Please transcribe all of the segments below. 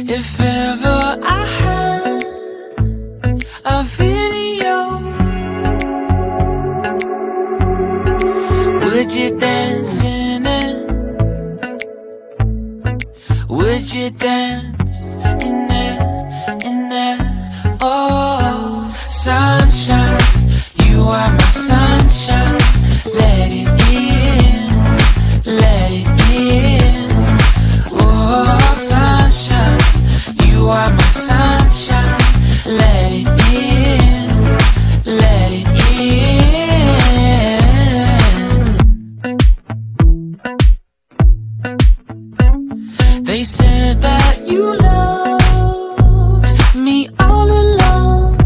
If ever I had a video, would you dance in it? Would you dance in it, in it? Oh, sunshine, you are my sunshine. Let it in, let it in. Oh, sunshine, you are my sunshine. Let it in, let it in. They said that you loved me all along.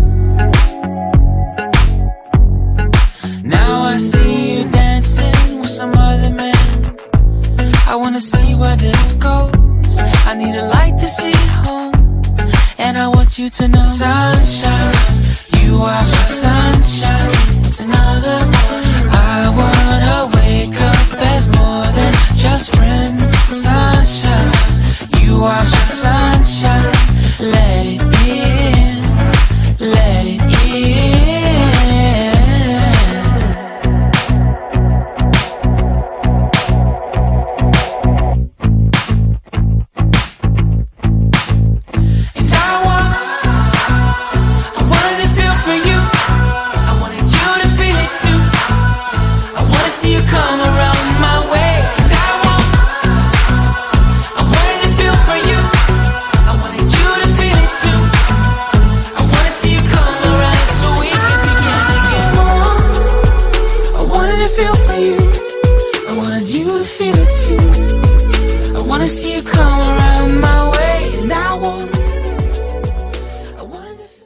Now I see you dancing with some other man. I wanna see where this goes. I need a light to see home, and I want you to know, sunshine, you are my sunshine. It's another one. I wanna wake up as more than just friends. Sunshine, you are my sunshine. Let it in, let it in. And I wanted to feel for you. I wanted you to feel it too. I wanna see you come around my way. And I wanted to feel for you. I wanted you to feel it too. I wanna see you come around so we can begin again. I wanted to feel for you. I wanted you to feel it too.